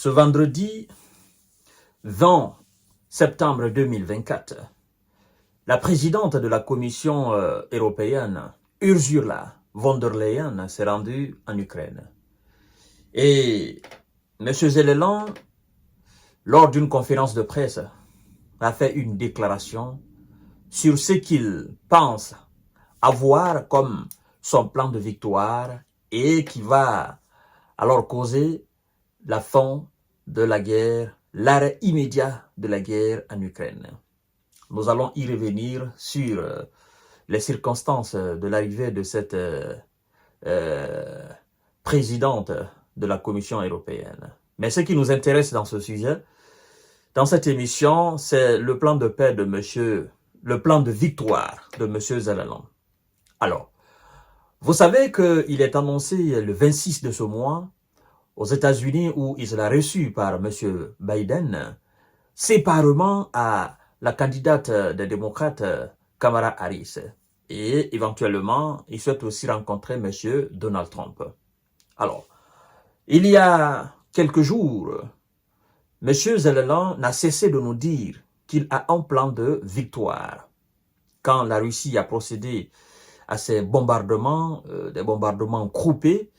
Ce vendredi 20 septembre 2024, la présidente de la Commission européenne, Ursula von der Leyen, s'est rendue en Ukraine. Et M. Zelensky, lors d'une conférence de presse, a fait une déclaration sur ce qu'il pense avoir comme son plan de victoire et qui va alors causer la fin de la guerre, l'arrêt immédiat de la guerre en Ukraine. Nous allons y revenir sur les circonstances de l'arrivée de cette présidente de la Commission européenne. Mais ce qui nous intéresse dans ce sujet, dans cette émission, c'est le plan de paix de le plan de victoire de M. Zelensky. Alors, vous savez qu'il est annoncé le 26 de ce mois aux États-Unis où il sera reçu par M. Biden, séparément à la candidate des démocrates Kamala Harris. Et éventuellement, il souhaite aussi rencontrer M. Donald Trump. Alors, il y a quelques jours, M. Zelensky n'a cessé de nous dire qu'il a un plan de victoire. Quand la Russie a procédé à ces bombardements, des bombardements groupés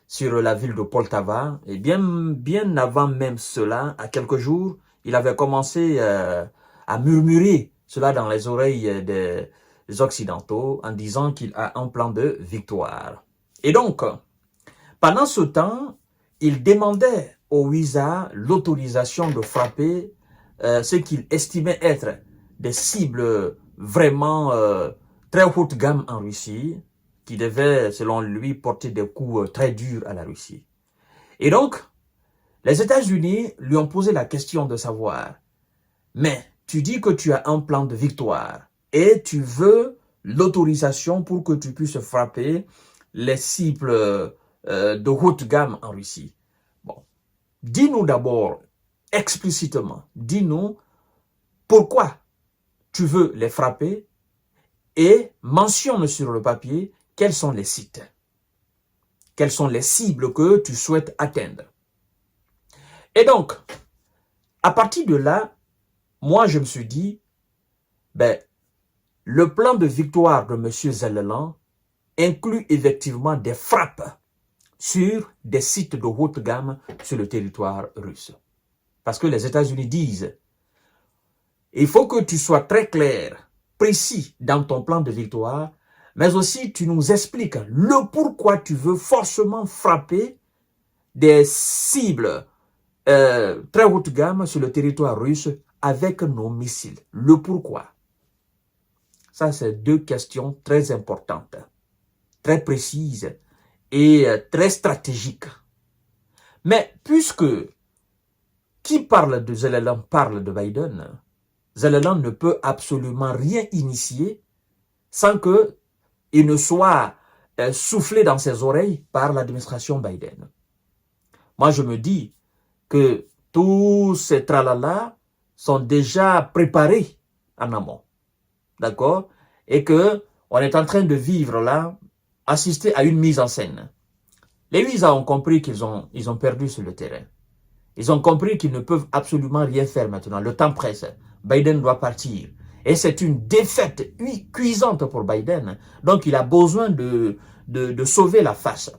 sur la ville de Poltava, et bien avant même cela, à quelques jours, il avait commencé à murmurer cela dans les oreilles des Occidentaux en disant qu'il a un plan de victoire. Et donc, pendant ce temps, il demandait au Wizard l'autorisation de frapper ce qu'il estimait être des cibles vraiment très haut de gamme en Russie, qui devaient, selon lui, porter des coups très durs à la Russie. Et donc, les États-Unis lui ont posé la question de savoir, mais tu dis que tu as un plan de victoire et tu veux l'autorisation pour que tu puisses frapper les cibles de haute gamme en Russie. Bon, dis-nous d'abord explicitement, dis-nous pourquoi tu veux les frapper et mentionne sur le papier quels sont les sites, quelles sont les cibles que tu souhaites atteindre. Et donc, à partir de là, moi je me suis dit, le plan de victoire de M. Zelensky inclut effectivement des frappes sur des sites de haute gamme sur le territoire russe. Parce que les États-Unis disent, il faut que tu sois très clair, précis dans ton plan de victoire, mais aussi tu nous expliques le pourquoi tu veux forcément frapper des cibles très haute gamme sur le territoire russe avec nos missiles. Le pourquoi. Ça, c'est deux questions très importantes, très précises et très stratégiques. Mais puisque qui parle de Zelensky parle de Biden, Zelensky ne peut absolument rien initier sans qu'il ne soit soufflé dans ses oreilles par l'administration Biden. Moi, je me dis que tous ces tralala sont déjà préparés en amont. D'accord? Et qu'on est en train de vivre là, assister à une mise en scène. Les Wizards ont compris qu'ils ont perdu sur le terrain. Ils ont compris qu'ils ne peuvent absolument rien faire maintenant. Le temps presse. Biden doit partir. Et c'est une défaite cuisante pour Biden. Donc, il a besoin de sauver la face.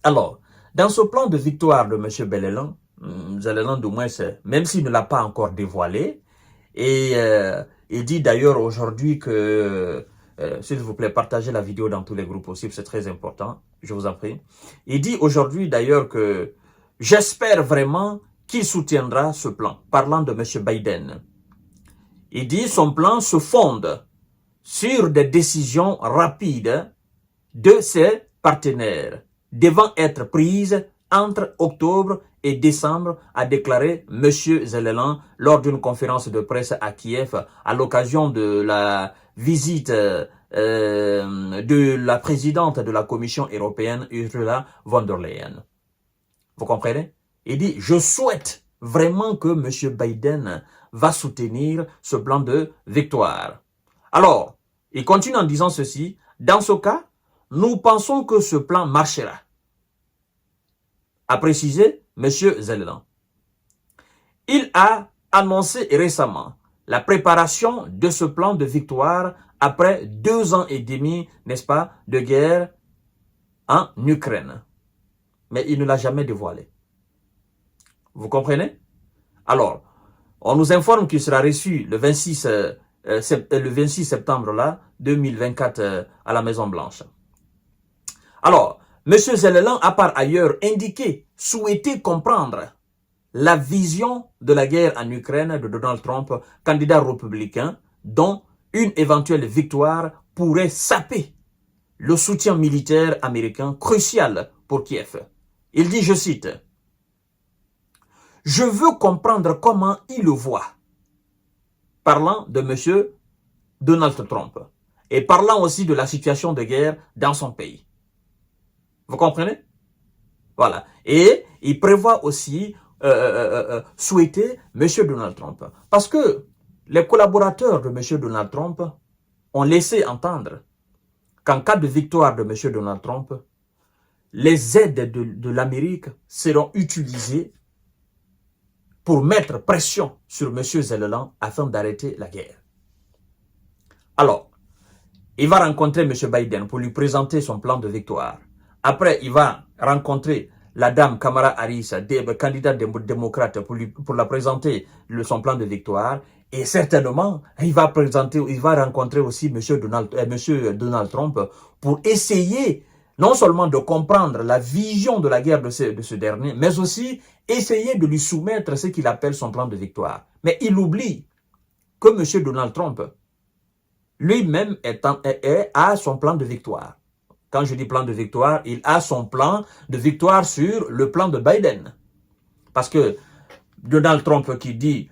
Alors, dans ce plan de victoire de M. Zelensky, du moins, même s'il ne l'a pas encore dévoilé, et il dit d'ailleurs aujourd'hui que, s'il vous plaît, partagez la vidéo dans tous les groupes possibles, c'est très important, je vous en prie. Il dit aujourd'hui d'ailleurs que j'espère vraiment qu'il soutiendra ce plan, parlant de M. Biden. Il dit son plan se fonde sur des décisions rapides de ses partenaires, devant être prises entre octobre et décembre, a déclaré M. Zelensky lors d'une conférence de presse à Kiev à l'occasion de la visite de la présidente de la Commission européenne, Ursula von der Leyen. Vous comprenez? Il dit, je souhaite vraiment que M. Biden va soutenir ce plan de victoire. Alors, il continue en disant ceci, dans ce cas, nous pensons que ce plan marchera, a précisé M. Zelensky. Il a annoncé récemment la préparation de ce plan de victoire après 2 ans et demi, n'est-ce pas, de guerre en Ukraine. Mais il ne l'a jamais dévoilé. Vous comprenez? Alors, on nous informe qu'il sera reçu le 26 septembre là, 2024 à la Maison Blanche. Alors, M. Zelensky a par ailleurs indiqué souhaiter comprendre la vision de la guerre en Ukraine de Donald Trump, candidat républicain, dont une éventuelle victoire pourrait saper le soutien militaire américain crucial pour Kiev. Il dit, je cite, « Je veux comprendre comment il le voit », parlant de M. Donald Trump, et parlant aussi de la situation de guerre dans son pays. Vous comprenez? Voilà. Et il prévoit aussi souhaiter M. Donald Trump. Parce que les collaborateurs de M. Donald Trump ont laissé entendre qu'en cas de victoire de M. Donald Trump, les aides de l'Amérique seront utilisées pour mettre pression sur M. Zelensky afin d'arrêter la guerre. Alors, il va rencontrer M. Biden pour lui présenter son plan de victoire. Après, il va rencontrer la dame Kamala Harris, candidate démocrate, pour la présenter son plan de victoire. Et certainement, il va rencontrer aussi M. Donald Trump pour essayer non seulement de comprendre la vision de la guerre de ce dernier, mais aussi essayer de lui soumettre ce qu'il appelle son plan de victoire. Mais il oublie que M. Donald Trump lui-même a son plan de victoire. Quand je dis plan de victoire, il a son plan de victoire sur le plan de Biden. Parce que Donald Trump qui dit,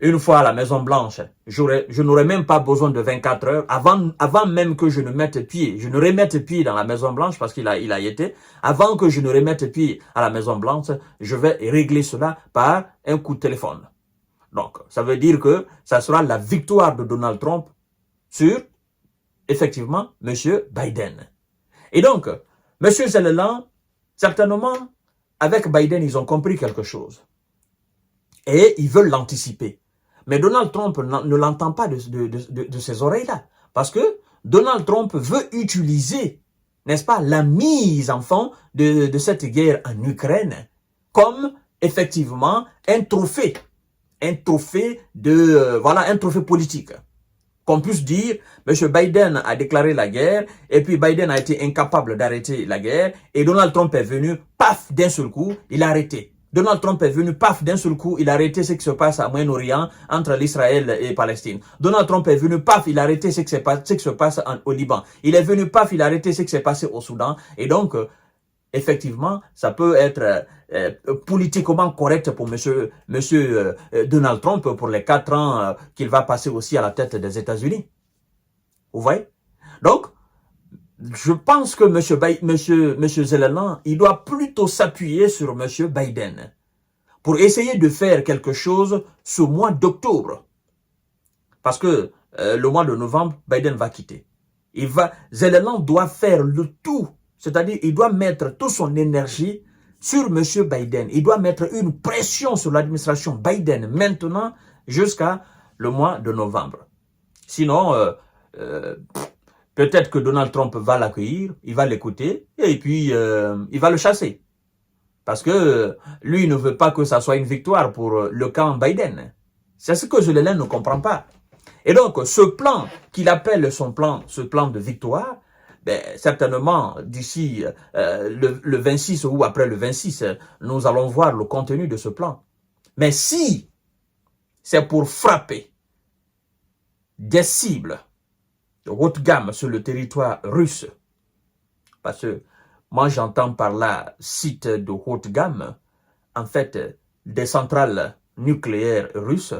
une fois à la Maison Blanche, je n'aurai même pas besoin de 24 heures, avant même que je ne mette pied, je ne remette pied dans la Maison Blanche, parce qu'il a été, avant que je ne remette pied à la Maison Blanche, je vais régler cela par un coup de téléphone. Donc, ça veut dire que ça sera la victoire de Donald Trump sur, effectivement, M. Biden. Et donc, M. Zelensky, certainement, avec Biden, ils ont compris quelque chose. Et ils veulent l'anticiper. Mais Donald Trump ne l'entend pas de ses oreilles-là. Parce que Donald Trump veut utiliser, n'est-ce pas, la mise en fond de cette guerre en Ukraine comme, effectivement, un trophée. Un trophée un trophée politique. Qu'on puisse dire, M. Biden a déclaré la guerre, et puis Biden a été incapable d'arrêter la guerre, et Donald Trump est venu, paf, d'un seul coup, il a arrêté. Donald Trump est venu, paf, d'un seul coup, il a arrêté ce qui se passe à Moyen-Orient, entre l'Israël et Palestine. Donald Trump est venu, paf, il a arrêté ce qui se passe au Liban. Il est venu, paf, il a arrêté ce qui s'est passé au Soudan, et donc, effectivement, ça peut être politiquement correct pour monsieur Donald Trump pour les 4 ans qu'il va passer aussi à la tête des États-Unis. Vous voyez? Donc, je pense que monsieur Zelensky, il doit plutôt s'appuyer sur monsieur Biden pour essayer de faire quelque chose ce mois d'octobre. Parce que le mois de novembre, Biden va quitter. Zelensky doit faire le tout. C'est-à-dire, il doit mettre toute son énergie sur M. Biden. Il doit mettre une pression sur l'administration Biden maintenant jusqu'à le mois de novembre. Sinon, peut-être que Donald Trump va l'accueillir, il va l'écouter et puis il va le chasser. Parce que lui ne veut pas que ça soit une victoire pour le camp Biden. C'est ce que Zelensky ne comprend pas. Et donc, ce plan qu'il appelle ce plan de victoire, ben, certainement, d'ici le 26 ou après le 26, nous allons voir le contenu de ce plan. Mais si c'est pour frapper des cibles de haute gamme sur le territoire russe, parce que moi j'entends par là site de haute gamme, en fait, des centrales nucléaires russes,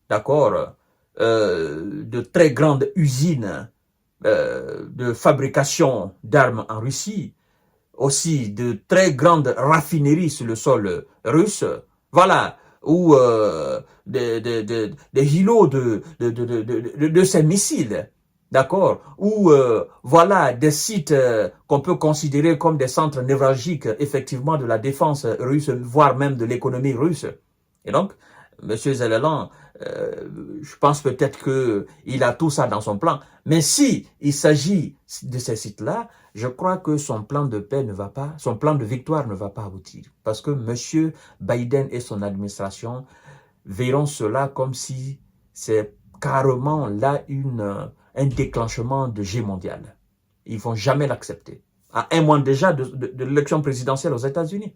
d'accord, de très grandes usines de fabrication d'armes en Russie, aussi de très grandes raffineries sur le sol russe, voilà, ou des îlots de ces missiles, d'accord, ou voilà des sites qu'on peut considérer comme des centres névralgiques effectivement de la défense russe, voire même de l'économie russe. Et donc, M. Zellelan, je pense peut-être qu'il a tout ça dans son plan. Mais si il s'agit de ces sites-là, je crois que son plan de paix ne va pas, son plan de victoire ne va pas aboutir. Parce que M. Biden et son administration verront cela comme si c'est carrément là un déclenchement de G mondial. Ils ne vont jamais l'accepter. À un mois déjà de l'élection présidentielle aux États-Unis.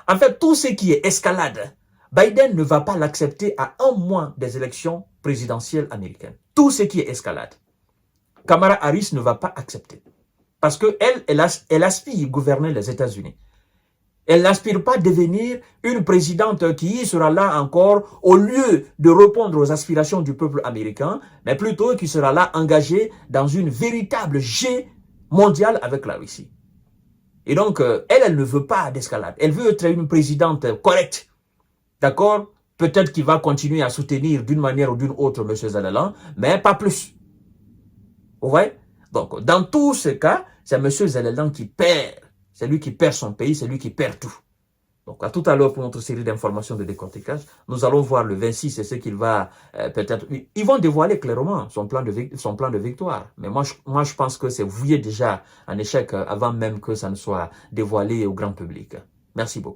En fait, tout ce qui est escalade, Biden ne va pas l'accepter à un mois des élections présidentielles américaines. Tout ce qui est escalade. Kamala Harris ne va pas accepter. Parce qu'elle aspire à gouverner les États-Unis. Elle n'aspire pas à devenir une présidente qui sera là encore au lieu de répondre aux aspirations du peuple américain, mais plutôt qui sera là engagée dans une véritable jet mondiale avec la Russie. Et donc, elle ne veut pas d'escalade. Elle veut être une présidente correcte. D'accord? Peut-être qu'il va continuer à soutenir d'une manière ou d'une autre M. Zellelan, mais pas plus. Vous voyez? Donc, dans tous ces cas, c'est M. Zellelan qui perd. C'est lui qui perd son pays, c'est lui qui perd tout. Donc, à tout à l'heure pour notre série d'informations de décortiquage. Nous allons voir le 26, c'est ce qu'il va peut-être... Ils vont dévoiler clairement son plan de victoire. Mais moi, je pense que c'est voué déjà en échec avant même que ça ne soit dévoilé au grand public. Merci beaucoup.